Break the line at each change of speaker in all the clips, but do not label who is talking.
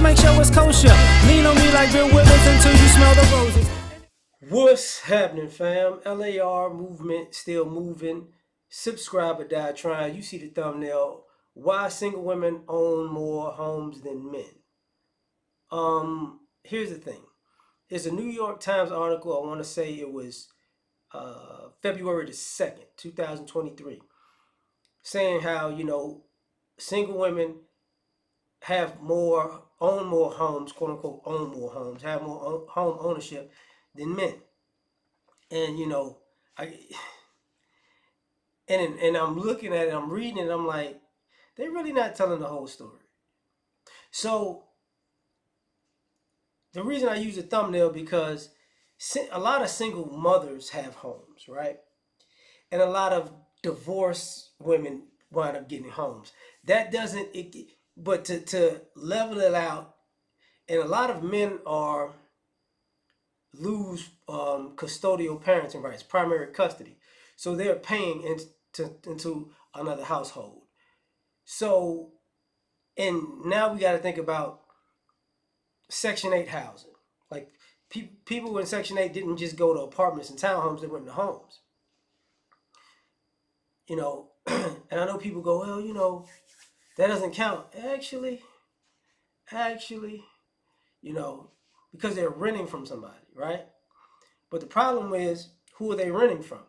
make sure it's kosher. Lean on me like Bill Withers until you smell the roses.
What's happening, fam? L.A.R. movement still moving. Subscribe or die trying. You see the thumbnail. Why single women own more homes than men? Here's the thing. It's a New York Times article. I want to say it was February the 2nd, 2023, saying how, single women own more homes, quote unquote, own more homes, have more home ownership than men. And, I and I'm looking at it, I'm reading it, I'm like, they're really not telling the whole story. So the reason I use a thumbnail because a lot of single mothers have homes, right? And a lot of divorced women wind up getting homes. That doesn't, but to level it out, and a lot of men are lose custodial parenting rights, primary custody. So they're paying into another household. So, and now we got to think about Section 8 housing. Like, people in Section 8 didn't just go to apartments and townhomes, they went to homes. And I know people go, well, that doesn't count. Actually, you know, because they're renting from somebody, right? But the problem is, who are they renting from?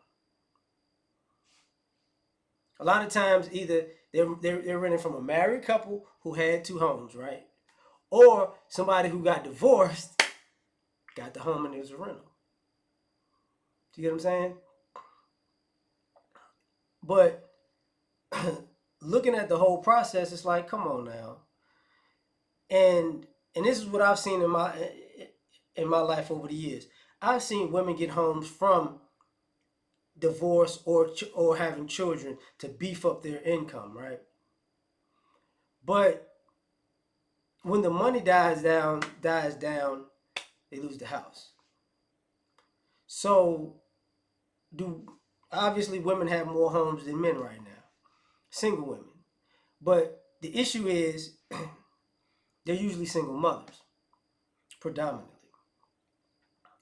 A lot of times, either they're renting from a married couple who had two homes, right? Or somebody who got divorced, got the home and it was a rental. Do you get what I'm saying? But looking at the whole process, it's like, come on now. And this is what I've seen in my life over the years. I've seen women get homes from divorce or having children to beef up their income, right? But when the money dies down, they lose the house. So do obviously women have more homes than men right now, single women. But the issue is they're usually single mothers, predominantly.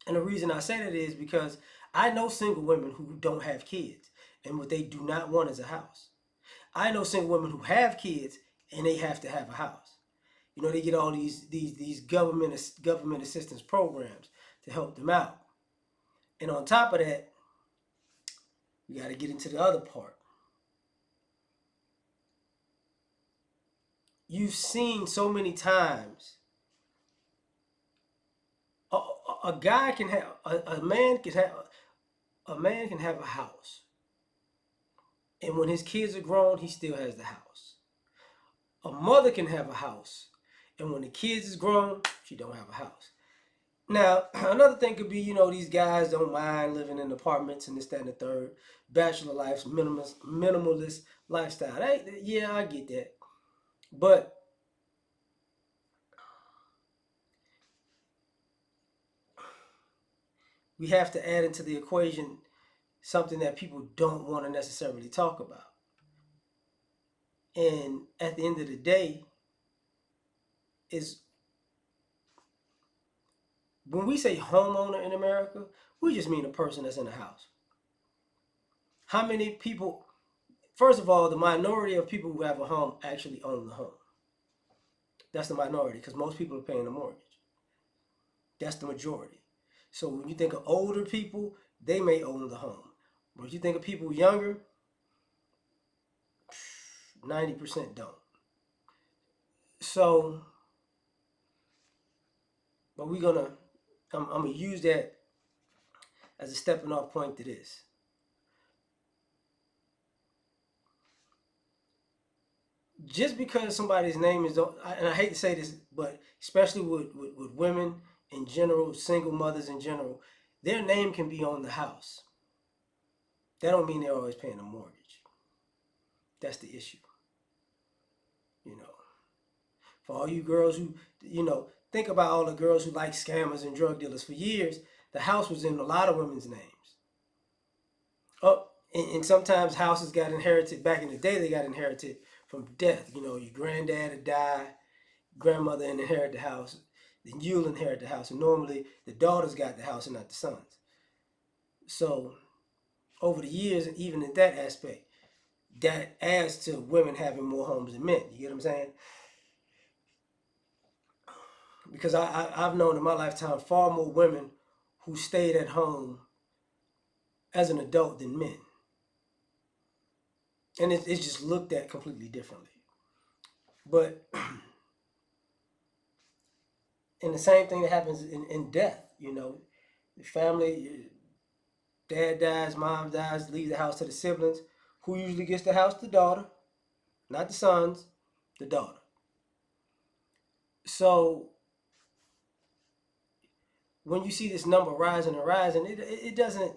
And the reason I say that is because I know single women who don't have kids, and what they do not want is a house. I know single women who have kids and they have to have a house. They get all these government assistance programs to help them out. And on top of that, we got to get into the other part. You've seen so many times a guy can have a man can have a man can have a house, and when his kids are grown, he still has the house. A mother can have a house, and when the kids is grown, she don't have a house. Now, another thing could be, these guys don't mind living in apartments and this, that, and the third. Bachelor life, minimalist lifestyle. Yeah, I get that. But we have to add into the equation something that people don't want to necessarily talk about. And at the end of the day, is when we say homeowner in America, we just mean a person that's in a house. How many people, first of all, the minority of people who have a home actually own the home. That's the minority because most people are paying the mortgage. That's the majority. So when you think of older people, they may own the home. But if you think of people younger, 90% don't. So, but I'm gonna use that as a stepping off point to this. Just because somebody's name is, and I hate to say this, but especially with women in general, single mothers in general, their name can be on the house. That don't mean they're always paying a mortgage. That's the issue. You know, for all you girls who, think about all the girls who like scammers and drug dealers. For years, the house was in a lot of women's names. Oh, and sometimes houses got inherited. Back in the day, they got inherited from death. Your granddad had died. grandmother inherit the house, then you'll inherit the house. And normally the daughters got the house and not the sons. So over the years, even in that aspect, that adds to women having more homes than men. You get what I'm saying? Because I've known in my lifetime far more women who stayed at home as an adult than men. And it's just looked at completely differently. But, and the same thing that happens in death, the family, dad dies, mom dies, leaves the house to the siblings. Who usually gets the house? The daughter, not the sons, the daughter. So when you see this number rising and rising, it doesn't,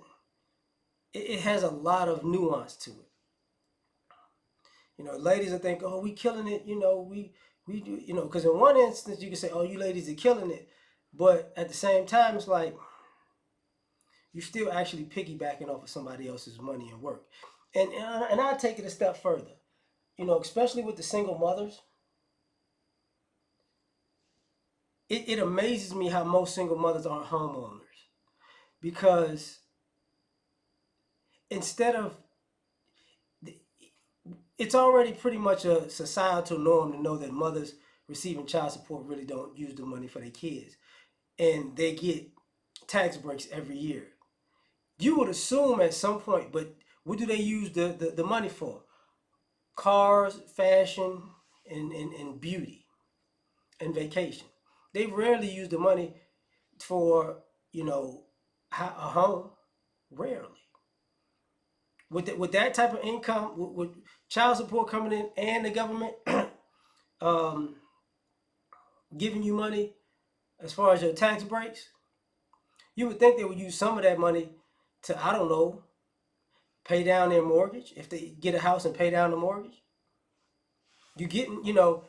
it has a lot of nuance to it. Ladies will think, oh, we killing it, we do, because in one instance you can say, oh, you ladies are killing it. But at the same time, it's like you're still actually piggybacking off of somebody else's money and work. And I take it a step further, especially with the single mothers. It amazes me how most single mothers aren't homeowners because instead of it's already pretty much a societal norm to know that mothers receiving child support really don't use the money for their kids, and they get tax breaks every year. You would assume at some point, but what do they use the money for? Cars, fashion, and beauty, and vacation. They rarely use the money for, a home. Rarely. With that type of income, with child support coming in and the government um, giving you money as far as your tax breaks, you would think they would use some of that money to, I don't know, pay down their mortgage. If they get a house and pay down the mortgage, you getting, you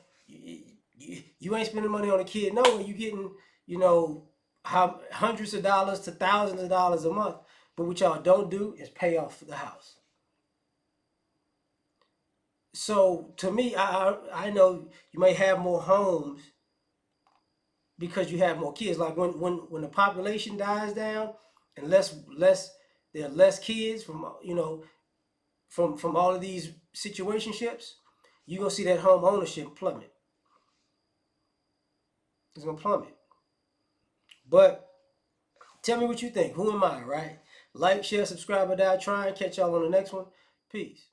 ain't spending money on a kid. No, you getting, you know, hundreds of dollars to thousands of dollars a month. But what y'all don't do is pay off the house. So to me, I know you may have more homes because you have more kids. Like when the population dies down and less there are less kids from all of these situationships, you're gonna see that home ownership plummet. It's gonna plummet. But tell me what you think. Who am I, right? Like, share, subscribe, or die trying. Catch y'all on the next one. Peace.